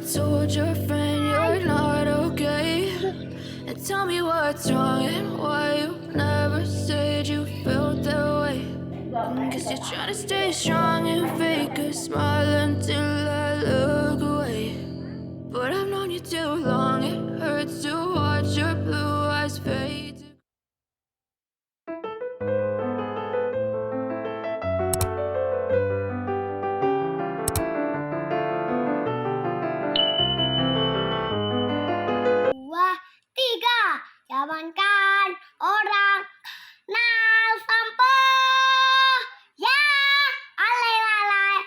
told your friend you're not okay? And tell me what's wrong and why you never said you felt that way. Cause you're trying to stay strong and fake a smile until I look away. But I've known you too long, it hurts to watch your blue eyes fade. Dua, tiga. Jamankan orang nal sampah. Ya, alay lalai.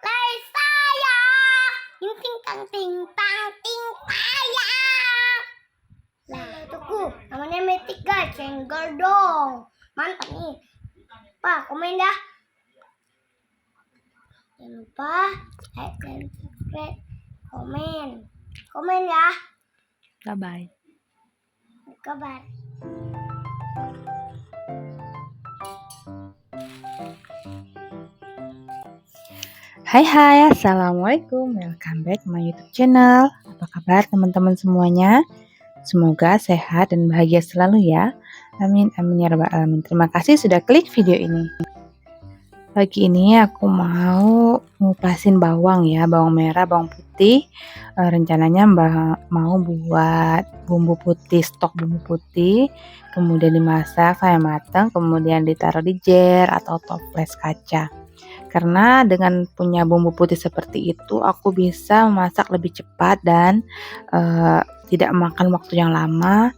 Lay saya. Ting ting tang ting tang ting tayang. Lah, tuku. Namanya metik guys. Cenggol dong. Mantap nih. Pak, komen dah. Jangan lupa like dan subscribe. Komen. Komen ya. Bye-bye. Kabar. Hai, assalamualaikum, welcome back my YouTube channel. Apa kabar teman-teman semuanya? Semoga sehat dan bahagia selalu ya. Amin, amin ya rabbal alamin. Terima kasih sudah klik video ini. Pagi ini aku mau ngupasin bawang ya, bawang merah, bawang putih. Rencananya mau buat bumbu putih, stok bumbu putih, kemudian dimasak sampai matang, kemudian ditaruh di jar atau toples kaca. Karena dengan punya bumbu putih seperti itu, aku bisa memasak lebih cepat dan tidak makan waktu yang lama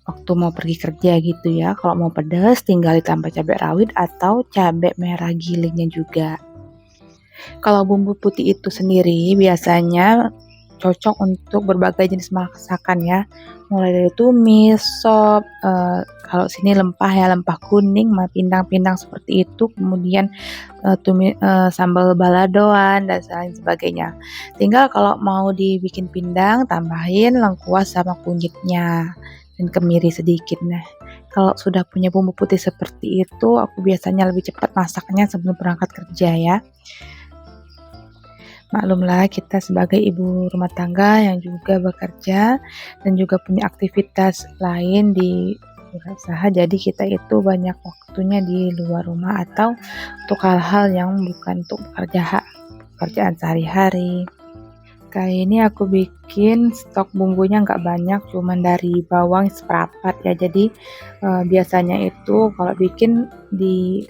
waktu mau pergi kerja gitu ya. Kalau mau pedas tinggal ditambah cabai rawit atau cabai merah gilingnya juga. Kalau bumbu putih itu sendiri biasanya cocok untuk berbagai jenis masakan ya, mulai dari tumis, sop, kalau sini lempah ya, lempah kuning, pindang-pindang seperti itu, kemudian sambal baladoan dan lain sebagainya. Tinggal kalau mau dibikin pindang, tambahin lengkuas sama kunyitnya dan kemiri sedikit. Nah, kalau sudah punya bumbu putih seperti itu, aku biasanya lebih cepat masaknya sebelum berangkat kerja ya. Maklumlah kita sebagai ibu rumah tangga yang juga bekerja dan juga punya aktivitas lain di usaha, jadi kita itu banyak waktunya di luar rumah atau untuk hal-hal yang bukan untuk pekerjaan sehari-hari. Kali ini aku bikin stok bumbunya nggak banyak, cuman dari bawang seperempat ya. Jadi biasanya itu kalau bikin di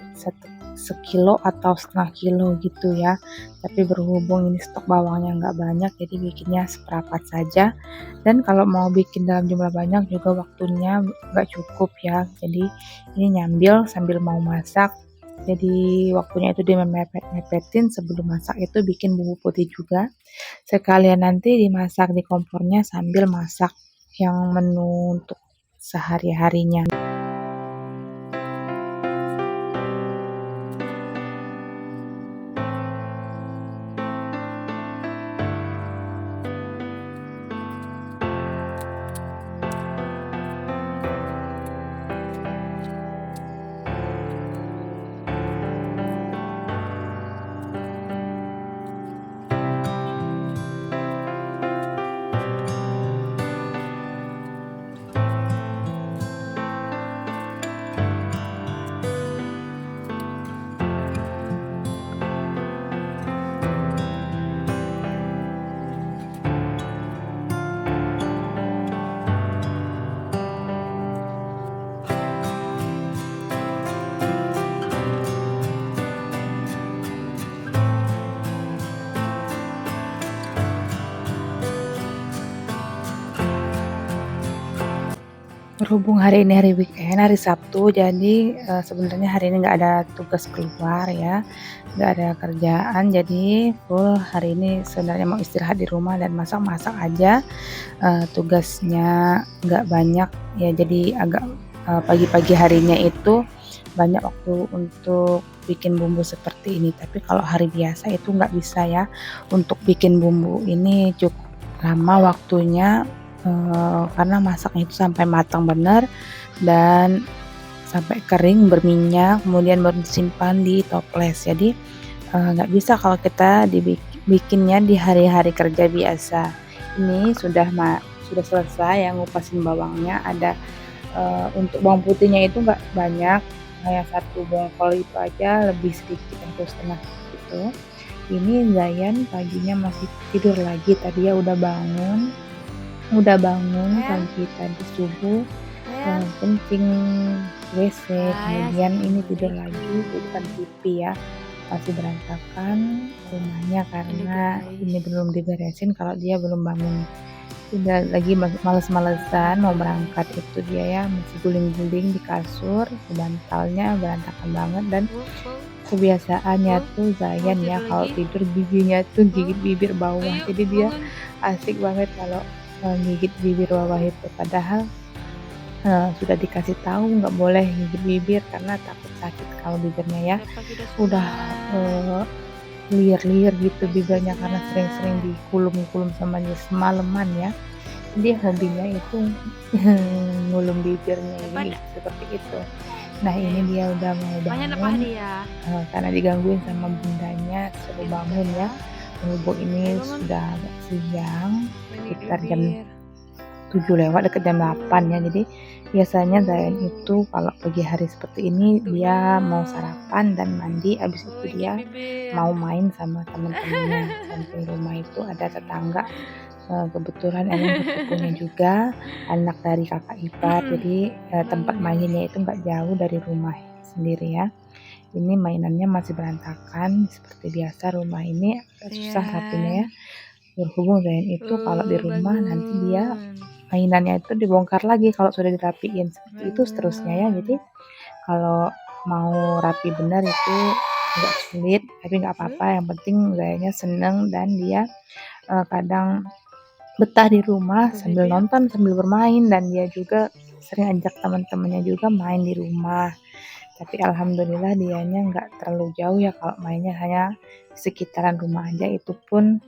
sekilo atau setengah kilo gitu ya, tapi berhubung ini stok bawangnya nggak banyak jadi bikinnya seperempat saja. Dan kalau mau bikin dalam jumlah banyak juga waktunya nggak cukup ya, jadi ini nyambil sambil mau masak, jadi waktunya itu dimepet-mepetin. Sebelum masak itu bikin bumbu putih juga, sekalian nanti dimasak di kompornya sambil masak yang menu untuk sehari-harinya. Berhubung hari ini hari weekend, hari Sabtu, jadi sebenarnya hari ini nggak ada tugas keluar ya, nggak ada kerjaan, jadi full hari ini sebenarnya mau istirahat di rumah dan masak-masak aja. Tugasnya nggak banyak ya, jadi agak pagi-pagi harinya itu banyak waktu untuk bikin bumbu seperti ini. Tapi kalau hari biasa itu nggak bisa ya, untuk bikin bumbu ini cukup lama waktunya. Karena masaknya itu sampai matang benar dan sampai kering berminyak, kemudian baru disimpan di toples. Jadi nggak bisa kalau kita bikinnya di hari-hari kerja biasa. Ini sudah selesai ya ngupasin bawangnya. Ada untuk bawang putihnya itu nggak banyak, kayak 1 bongkol itu aja, lebih sedikit, 1,5 gitu. Ini Zayan paginya masih tidur lagi, tadi ya udah bangun pagi tadi subuh, kencing, WC, kemudian ini tidur lagi di depan TV ya. Masih berantakan rumahnya karena ini belum diberesin kalau dia belum bangun. Udah lagi males-malesan mau berangkat itu dia ya, masih guling-guling di kasur, bantalnya berantakan banget. Dan kebiasaannya tuh Zayan ya kalau tidur giginya tuh gigit bibir bawah, jadi dia asik banget kalau gigit bibir bawah itu, padahal sudah dikasih tahu nggak boleh gigit bibir karena takut sakit kalau bibirnya ya. Udah liar-liar gitu bibirnya karena sering-sering dikulum-kulum sama dia semalaman ya. Dia hobinya itu ngulum bibirnya ini seperti itu. Nah ini dia udah mau bangun karena digangguin sama bundanya, suruh bangun ya. Berhubung ini sudah agak siang, sekitar jam 7 lewat deket jam 8 ya. Jadi biasanya Zayan itu kalau pagi hari seperti ini dia mau sarapan dan mandi, habis itu dia mau main sama teman-temannya. Samping rumah itu ada tetangga, kebetulan emang sepupunya juga, anak dari kakak ipar, jadi tempat mainnya itu nggak jauh dari rumah sendiri ya. Ini mainannya masih berantakan seperti biasa, rumah ini agak susah rapinya ya. Berhubung Zayan itu kalau di rumah nanti dia mainannya itu dibongkar lagi kalau sudah dirapiin, seperti itu seterusnya ya. Jadi kalau mau rapi benar itu agak sulit, tapi nggak apa-apa, yang penting Zayannya seneng dan dia kadang betah di rumah sambil nonton sambil bermain, dan dia juga sering ajak teman-temannya juga main di rumah. Tapi alhamdulillah dianya nggak terlalu jauh ya, kalau mainnya hanya sekitaran rumah aja, itu pun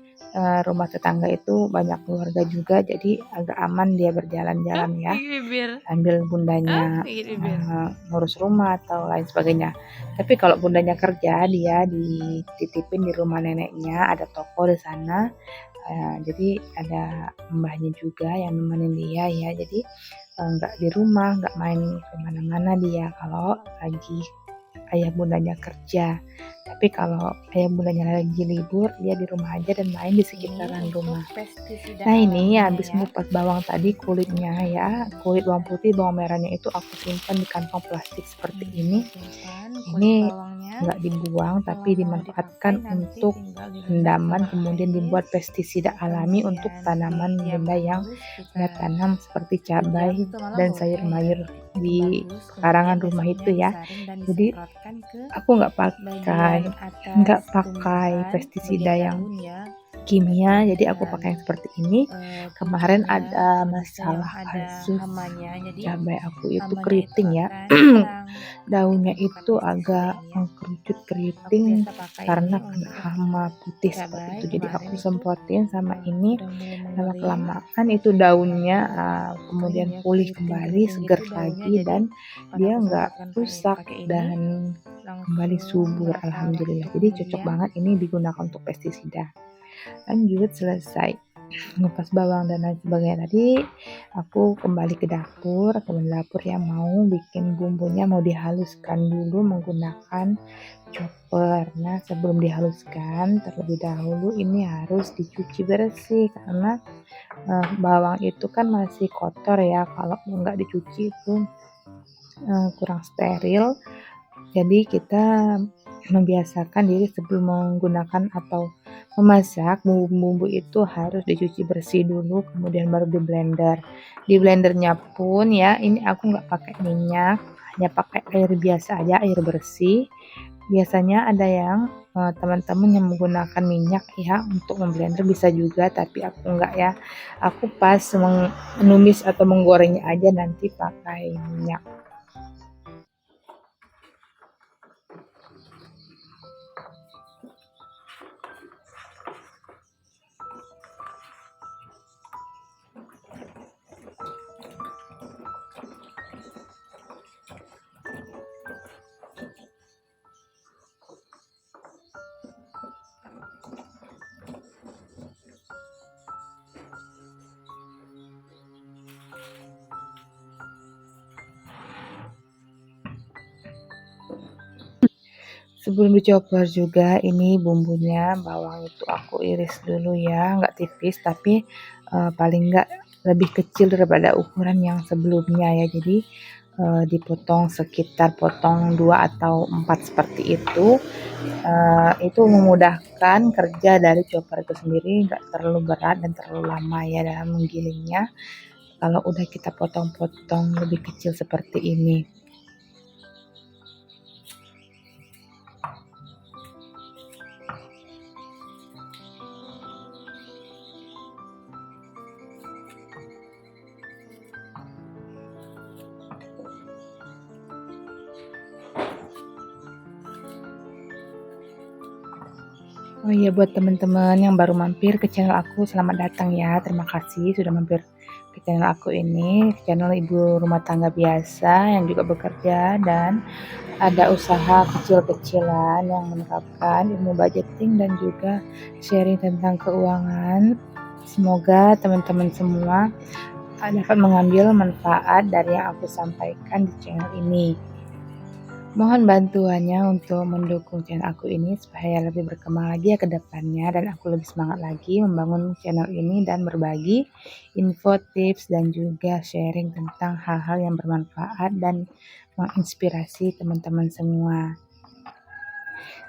rumah tetangga itu banyak keluarga juga, jadi agak aman dia berjalan-jalan ya sambil bundanya ngurus rumah atau lain sebagainya. Tapi kalau bundanya kerja, dia dititipin di rumah neneknya, ada toko di sana. Jadi ada mbahnya juga yang nemenin dia ya, jadi nggak di rumah, nggak main kemana-mana dia kalau lagi ayah bundanya kerja. Tapi kalau ayah bundanya lagi libur, dia di rumah aja dan main di sekitaran rumah. Nah ini habis ngupas bawang tadi, kulitnya ya, kulit bawang putih, bawang merahnya itu aku simpan di kantong plastik seperti ini. Ini nggak dibuang tapi dimanfaatkan untuk rendaman, kemudian dibuat pestisida alami untuk tanaman bunda yang saya tanam seperti cabai dan sayur mayur di pekarangan rumah itu ya. Jadi aku nggak pakai pestisida yang kimia, jadi aku pakai yang seperti ini. Kemarin ada masalah kasus cabai aku itu keriting ya, daunnya itu agak mengkerucut keriting karena kena hama putih seperti itu. Jadi aku semprotin sama ini, lama kelamaan itu daunnya kemudian pulih kembali, segar lagi, dan dia nggak rusak dan kembali subur, alhamdulillah. Jadi cocok banget ini digunakan untuk pestisida. Lanjut, selesai ngupas bawang dan lain sebagainya tadi, aku kembali ke dapur yang mau bikin bumbunya, mau dihaluskan dulu menggunakan chopper. Nah sebelum dihaluskan terlebih dahulu ini harus dicuci bersih karena bawang itu kan masih kotor ya, kalau nggak dicuci itu kurang steril. Jadi kita membiasakan diri sebelum menggunakan atau memasak, bumbu-bumbu itu harus dicuci bersih dulu, kemudian baru di blender. Di blendernya pun ya, ini aku nggak pakai minyak, hanya pakai air biasa aja, air bersih. Biasanya ada yang teman-teman yang menggunakan minyak ya untuk memblender, bisa juga, tapi aku nggak ya. Aku pas menumis atau menggorengnya aja nanti pakai minyak. Sebelum dicoper juga ini bumbunya, bawang itu aku iris dulu ya, nggak tipis tapi paling nggak lebih kecil daripada ukuran yang sebelumnya ya. Jadi dipotong sekitar potong 2 atau 4 seperti itu. Itu memudahkan kerja dari chopper itu sendiri, nggak terlalu berat dan terlalu lama ya dalam menggilingnya. Kalau udah kita potong-potong lebih kecil seperti ini. Oh iya, buat teman-teman yang baru mampir ke channel aku, selamat datang ya. Terima kasih sudah mampir ke channel aku ini, channel ibu rumah tangga biasa yang juga bekerja dan ada usaha kecil-kecilan yang menerapkan ilmu budgeting dan juga sharing tentang keuangan. Semoga teman-teman semua dapat mengambil manfaat dari yang aku sampaikan di channel ini. Mohon bantuannya untuk mendukung channel aku ini supaya lebih berkembang lagi ya ke depannya dan aku lebih semangat lagi membangun channel ini dan berbagi info, tips dan juga sharing tentang hal-hal yang bermanfaat dan menginspirasi teman-teman semua.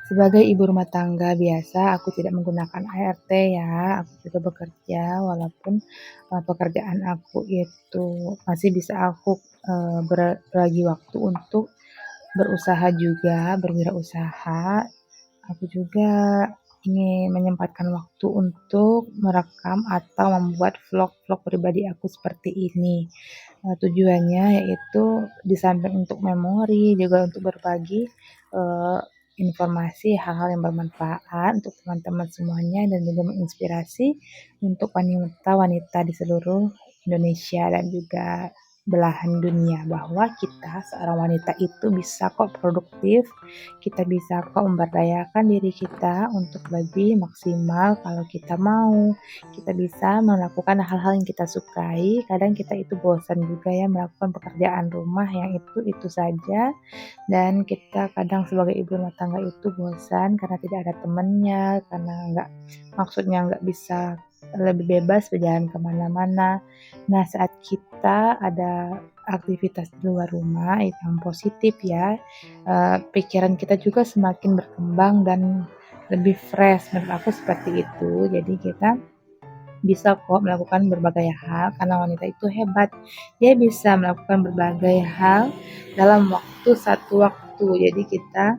Sebagai ibu rumah tangga biasa, aku tidak menggunakan ART ya. Aku juga bekerja walaupun pekerjaan aku itu masih bisa aku berbagi waktu untuk berusaha juga, berwirausaha. Aku juga ingin menyempatkan waktu untuk merekam atau membuat vlog-vlog pribadi aku seperti ini. Tujuannya yaitu di samping untuk memori, juga untuk berbagi informasi hal-hal yang bermanfaat untuk teman-teman semuanya dan juga menginspirasi untuk wanita-wanita di seluruh Indonesia dan juga belahan dunia bahwa kita seorang wanita itu bisa kok produktif, kita bisa kok memberdayakan diri kita untuk lebih maksimal kalau kita mau. Kita bisa melakukan hal-hal yang kita sukai. Kadang kita itu bosan juga ya melakukan pekerjaan rumah yang itu saja dan kita kadang sebagai ibu rumah tangga itu bosan karena tidak ada temannya, karena maksudnya nggak bisa lebih bebas berjalan kemana-mana. Nah, saat kita ada aktivitas di luar rumah yang positif ya, pikiran kita juga semakin berkembang dan lebih fresh, menurut aku seperti itu. Jadi kita bisa kok melakukan berbagai hal karena wanita itu hebat. Dia bisa melakukan berbagai hal dalam satu waktu. Jadi kita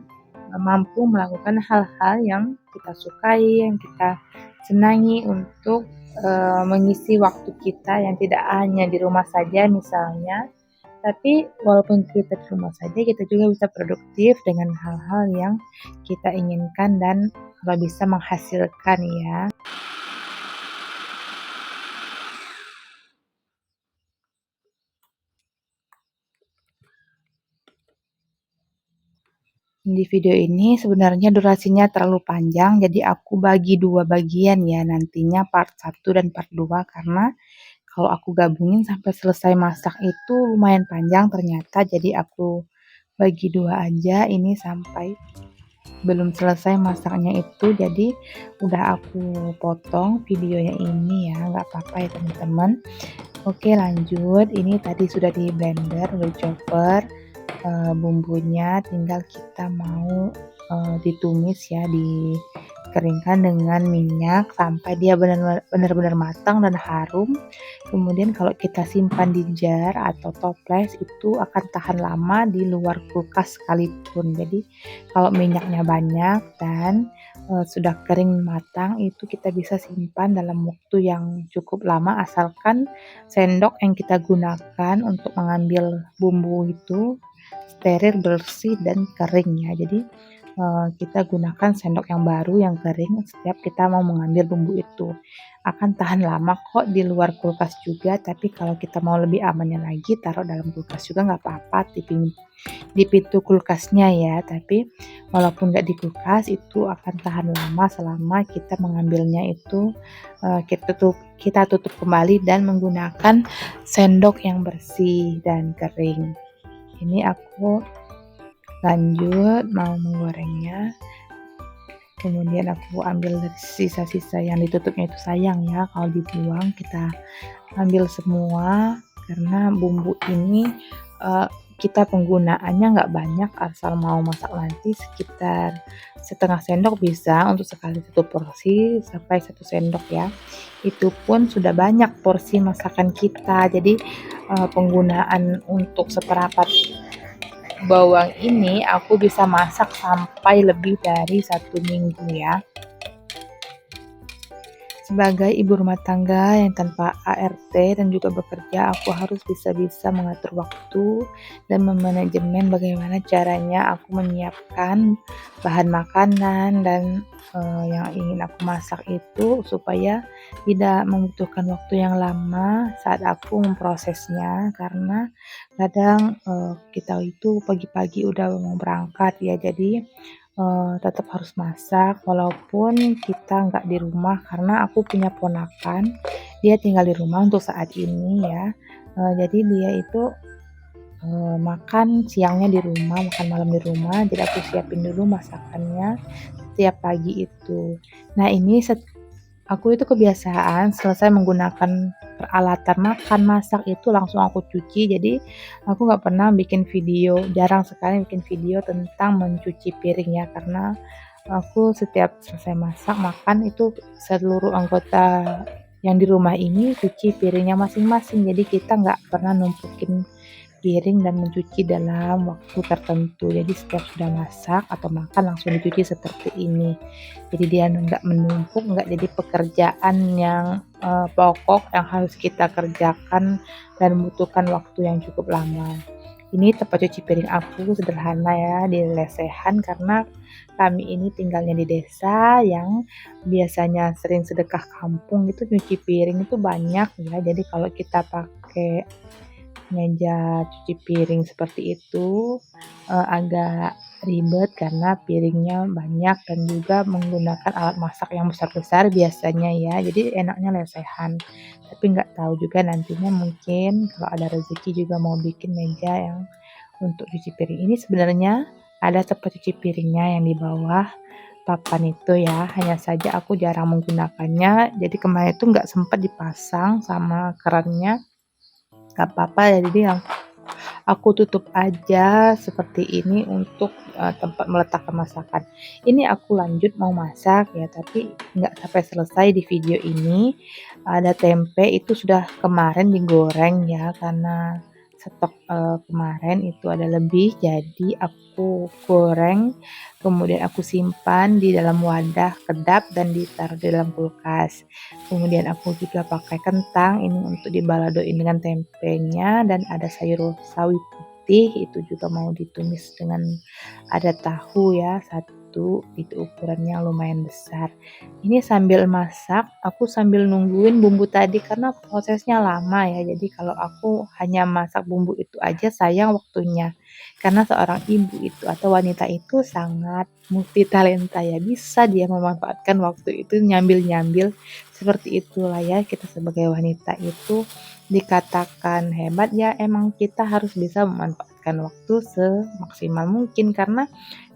mampu melakukan hal-hal yang kita sukai, yang kita senangi untuk mengisi waktu kita yang tidak hanya di rumah saja misalnya, tapi walaupun kita di rumah saja kita juga bisa produktif dengan hal-hal yang kita inginkan dan kalau bisa menghasilkan ya. Di video ini sebenarnya durasinya terlalu panjang, jadi aku bagi 2 bagian ya, nantinya part 1 dan part 2 karena kalau aku gabungin sampai selesai masak itu lumayan panjang ternyata, jadi aku bagi 2 aja ini sampai belum selesai masaknya itu, jadi udah aku potong videonya ini ya, nggak apa-apa ya teman-teman. Oke lanjut, ini tadi sudah di blender, udah chopper. Bumbunya tinggal kita mau ditumis ya, dikeringkan dengan minyak sampai dia benar-benar matang dan harum. Kemudian kalau kita simpan di jar atau toples itu akan tahan lama di luar kulkas sekalipun. Jadi kalau minyaknya banyak dan sudah kering matang itu kita bisa simpan dalam waktu yang cukup lama asalkan sendok yang kita gunakan untuk mengambil bumbu itu steril, bersih dan kering ya. Jadi kita gunakan sendok yang baru yang kering setiap kita mau mengambil bumbu itu. Akan tahan lama kok di luar kulkas juga, tapi kalau kita mau lebih amannya lagi taruh dalam kulkas juga nggak apa-apa di pintu kulkasnya ya. Tapi walaupun nggak di kulkas itu akan tahan lama selama kita mengambilnya itu kita tutup kembali dan menggunakan sendok yang bersih dan kering. Ini aku lanjut mau menggorengnya. Kemudian aku ambil dari sisa-sisa yang ditutupnya, itu sayang ya kalau dibuang, kita ambil semua karena bumbu ini kita penggunaannya nggak banyak, asal mau masak nanti sekitar setengah sendok bisa untuk sekali satu porsi sampai 1 sendok ya. Itu pun sudah banyak porsi masakan kita. Jadi penggunaan untuk seperempat bawang ini aku bisa masak sampai lebih dari 1 minggu ya. Sebagai ibu rumah tangga yang tanpa ART dan juga bekerja, aku harus bisa-bisa mengatur waktu dan memanajemen bagaimana caranya aku menyiapkan bahan makanan dan yang ingin aku masak itu supaya tidak membutuhkan waktu yang lama saat aku memprosesnya, karena kadang kita itu pagi-pagi udah mau berangkat ya, jadi tetap harus masak walaupun kita nggak di rumah, karena aku punya ponakan, dia tinggal di rumah untuk saat ini ya. Jadi dia itu makan siangnya di rumah, makan malam di rumah, jadi aku siapin dulu masakannya setiap pagi itu. Nah ini aku itu kebiasaan selesai menggunakan peralatan makan, masak itu langsung aku cuci. Jadi aku nggak pernah bikin video, jarang sekali bikin video tentang mencuci piring ya, karena aku setiap selesai masak, makan itu seluruh anggota yang di rumah ini cuci piringnya masing-masing. Jadi kita nggak pernah numpukin piring dan mencuci dalam waktu tertentu. Jadi setiap sudah masak atau makan langsung dicuci seperti ini. Jadi dia nggak menumpuk, nggak jadi pekerjaan yang pokok yang harus kita kerjakan dan membutuhkan waktu yang cukup lama. Ini tempat cuci piring aku sederhana ya, di lesehan, karena kami ini tinggalnya di desa yang biasanya sering sedekah kampung, itu cuci piring itu banyak ya. Jadi kalau kita pakai meja cuci piring seperti itu agak ribet karena piringnya banyak dan juga menggunakan alat masak yang besar-besar biasanya ya, jadi enaknya lesehan. Tapi nggak tahu juga nantinya, mungkin kalau ada rezeki juga mau bikin meja yang untuk cuci piring. Ini sebenarnya ada tempat cuci piringnya yang di bawah papan itu ya, hanya saja aku jarang menggunakannya, jadi kemarin itu nggak sempat dipasang sama kerannya. Gak apa-apa, jadi aku tutup aja seperti ini untuk tempat meletakkan masakan. Ini aku lanjut mau masak ya, tapi nggak sampai selesai di video ini. Ada tempe itu sudah kemarin digoreng ya, karena stok kemarin itu ada lebih, jadi aku goreng, kemudian aku simpan di dalam wadah kedap dan ditaruh di dalam kulkas. Kemudian aku juga pakai kentang ini untuk dibaladoin dengan tempenya, dan ada sayur sawi putih itu juga mau ditumis dengan ada tahu ya, satu itu ukurannya lumayan besar. Ini sambil masak, aku sambil nungguin bumbu tadi karena prosesnya lama ya. Jadi kalau aku hanya masak bumbu itu aja sayang waktunya. Karena seorang ibu itu atau wanita itu sangat multi talenta ya. Bisa dia memanfaatkan waktu itu nyambil-nyambil. Seperti itulah ya, kita sebagai wanita itu dikatakan hebat ya, emang kita harus bisa memanfaatkan waktu semaksimal mungkin, karena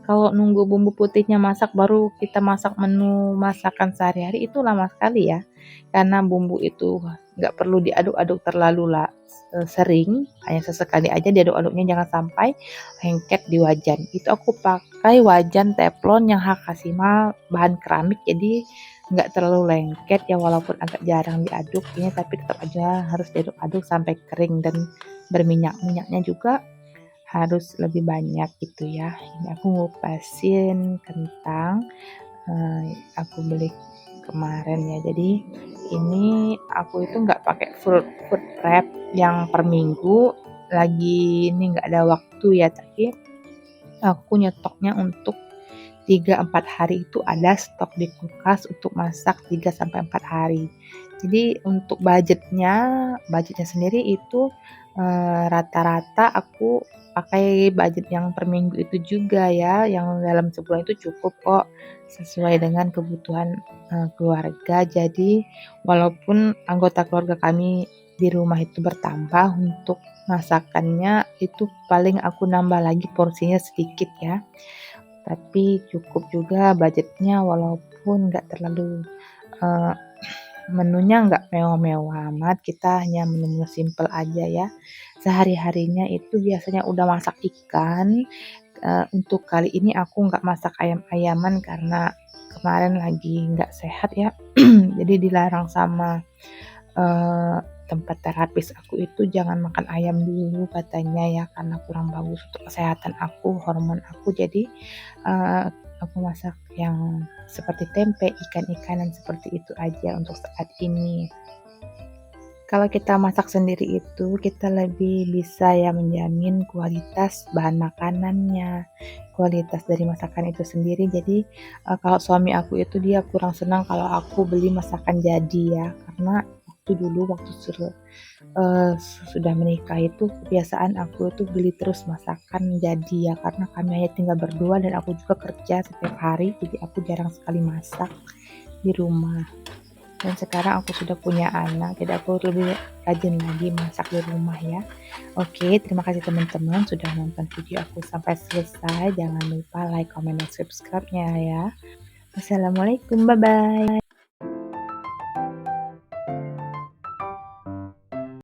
kalau nunggu bumbu putihnya masak baru kita masak menu masakan sehari-hari itu lama sekali ya. Karena bumbu itu nggak perlu diaduk-aduk terlalu lah sering, hanya sesekali aja diaduk-aduknya, jangan sampai lengket di wajan. Itu aku pakai wajan teflon yang Hakashima bahan keramik, jadi nggak terlalu lengket ya, walaupun agak jarang diaduk ini, tapi tetap aja harus diaduk-aduk sampai kering dan berminyak. Minyaknya juga harus lebih banyak gitu ya. Ini aku ngupasin kentang, aku beli kemarin ya. Jadi ini aku itu nggak pakai food prep yang per minggu, lagi ini nggak ada waktu ya, tapi aku nyetoknya untuk 3-4 hari, itu ada stok di kulkas untuk masak 3-4 hari. Jadi untuk budgetnya sendiri itu rata-rata aku pakai budget yang per minggu itu juga ya, yang dalam sebulan itu cukup kok, sesuai dengan kebutuhan keluarga. Jadi walaupun anggota keluarga kami di rumah itu bertambah, untuk masakannya itu paling aku nambah lagi porsinya sedikit ya. Tapi cukup juga budgetnya, walaupun nggak terlalu eh, menunya nggak mewah-mewah amat, kita hanya menu-menu simple aja ya. Sehari-harinya itu biasanya udah masak ikan. Untuk kali ini aku nggak masak ayam-ayaman karena kemarin lagi nggak sehat ya. Jadi dilarang sama eh, tempat terapis aku itu, jangan makan ayam dulu katanya ya, karena kurang bagus untuk kesehatan aku, hormon aku. Jadi eh, aku masak yang seperti tempe, ikan-ikanan seperti itu aja untuk saat ini. Kalau kita masak sendiri itu kita lebih bisa ya menjamin kualitas bahan makanannya, kualitas dari masakan itu sendiri. Jadi kalau suami aku itu dia kurang senang kalau aku beli masakan jadi ya, karena waktu sudah menikah itu kebiasaan aku itu beli terus masakan jadi ya, karena kami hanya tinggal berdua dan aku juga kerja setiap hari, jadi aku jarang sekali masak di rumah. Dan sekarang aku sudah punya anak, jadi aku lebih rajin lagi masak di rumah ya. Oke, terima kasih teman-teman sudah nonton video aku sampai selesai. Jangan lupa like, comment, dan subscribe-nya ya. Wassalamualaikum, bye-bye.